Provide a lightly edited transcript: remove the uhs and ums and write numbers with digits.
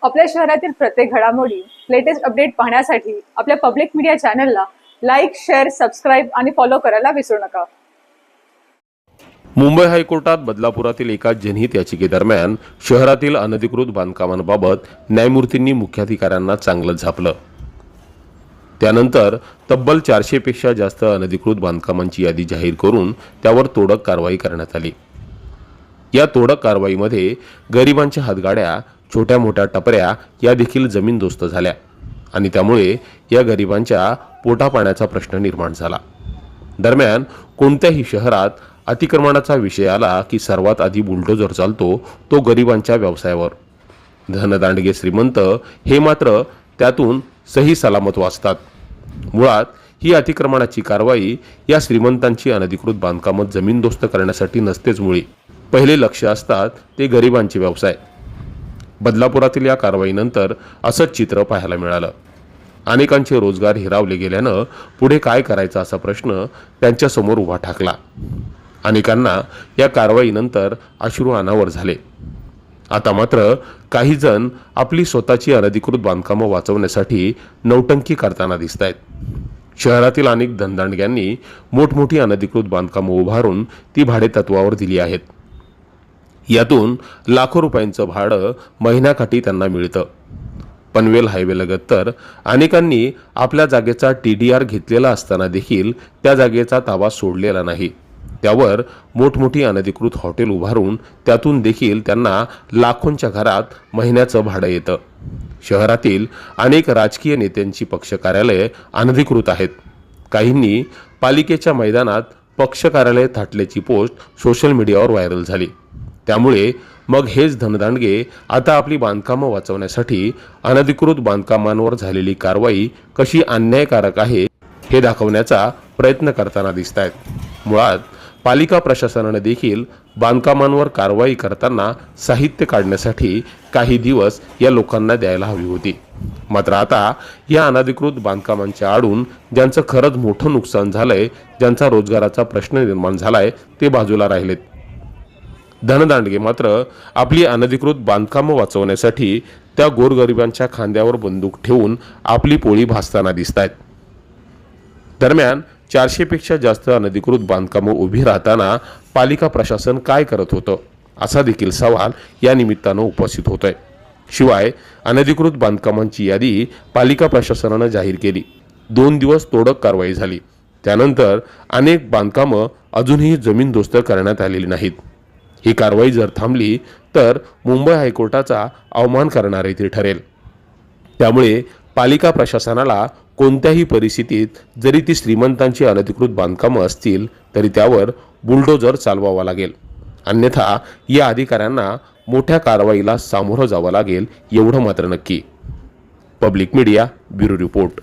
आपल्या शहरातील प्रत्येक घडामोडी लेटेस्ट अपडेट पाहण्यासाठी आपल्या पब्लिक मीडिया चॅनलला लाईक, शेअर, सबस्क्राईब आणि फॉलो करायला विसरू नका। मुंबई हायकोर्टात बदलापुरातील एका जनहित याचिकेदरम्यान शहरातील अनधिकृत बांधकामांबाबत न्यायमूर्तींनी मुख्याधिकाऱ्यांना चांगलंच झापलं। त्यानंतर तब्बल 400 पेक्षा जास्त अनधिकृत बांधकामांची यादी जाहीर करून त्यावर तोडक कारवाई करण्यात आली। या तोडक कारवाईमध्ये गरिबांच्या हातगाड्या, छोट्या मोठ्या टपऱ्या या देखील जमीनदोस्त झाल्या आणि त्यामुळे या गरिबांच्या पोटापाण्याचा प्रश्न निर्माण झाला। दरम्यान कोणत्याही शहरात अतिक्रमणाचा विषय आला की सर्वात आधी बुलडोजर चालतो तो गरिबांच्या व्यवसायावर। धनदांडगे श्रीमंत हे मात्र त्यातून सही सलामत वाचतात। मुळात ही अतिक्रमणाची कारवाई या श्रीमंतांची अनधिकृत बांधकामं जमीनदोस्त करण्यासाठी नसतेच। मुळी पहिले लक्ष असतात ते गरिबांचे व्यवसाय। बदलापुरातील या कारवाईनंतर असंच चित्र पाहायला मिळालं। अनेकांचे रोजगार हिरावले गेल्यानं पुढे काय करायचा असा प्रश्न त्यांच्या समोर उभा ठाकला। अनेकांना या कारवाईनंतर अश्रू अनावर झाले। आता मात्र काही जण आपली स्वतःची अनधिकृत बांधकामं वाचवण्यासाठी नौटंकी करताना दिसतायत। शहरातील अनेक धनदांडग्यांनी मोठमोठी अनधिकृत बांधकामं उभारून ती भाडेतत्वावर दिली आहेत। यातून लाखो रुपयांचं भाडं महिन्याकाठी त्यांना मिळतं। पनवेल हायवेलगत तर अनेकांनी आपल्या जागेचा TDR घेतलेला असताना देखील त्या जागेचा ताबा सोडलेला नाही। त्यावर मोठमोठी अनधिकृत हॉटेल उभारून त्यातून देखील त्यांना लाखोंच्या घरात महिन्याचं भाडं येतं। शहरातील अनेक राजकीय नेत्यांची पक्ष कार्यालये अनधिकृत आहेत। काहींनी पालिकेच्या मैदानात पक्ष कार्यालय थाटल्याची पोस्ट सोशल मीडियावर व्हायरल झाली। त्यामुळे मग हेच धनदांडगे आता आपली बांधकामं वाचवण्यासाठी अनधिकृत बांधकामांवर झालेली कारवाई कशी अन्यायकारक आहे हे दाखवण्याचा प्रयत्न करताना दिसतायत। मुळात पालिका प्रशासनाने देखील बांधकामांवर कारवाई करताना साहित्य काढण्यासाठी काही दिवस या लोकांना द्यायला हवी होती। मात्र आता या अनधिकृत बांधकामांच्या आडून ज्यांचं खरंच मोठं नुकसान झालंय, ज्यांचा रोजगाराचा प्रश्न निर्माण झालाय ते बाजूला राहिलेत। धनदांडगे मात्र आपली अनधिकृत बांधकामं वाचवण्यासाठी त्या गोरगरिबांच्या खांद्यावर बंदूक ठेवून आपली पोळी भाजताना दिसतायत। दरम्यान 400 पेक्षा जास्त अनधिकृत बांधकामं उभी राहताना पालिका प्रशासन काय करत होतं असा देखील सवाल या निमित्तानं उपस्थित होतोय। शिवाय अनधिकृत बांधकामांची यादी पालिका प्रशासनानं जाहीर केली। 2 दिवस तोडक कारवाई झाली। त्यानंतर अनेक बांधकामं अजूनही जमीनदोस्त करण्यात आलेली नाहीत। ही कारवाई जर थांबली तर मुंबई हायकोर्टाचा अवमान करणारे ती ठरेल। त्यामुळे पालिका प्रशासनाला कोणत्याही परिस्थितीत जरी ती श्रीमंतांची अनधिकृत बांधकामं असतील तरी त्यावर बुलडोजर चालवावा लागेल, अन्यथा या अधिकाऱ्यांना मोठ्या कारवाईला सामोरं जावं लागेल एवढं मात्र नक्की। Public media bureau report.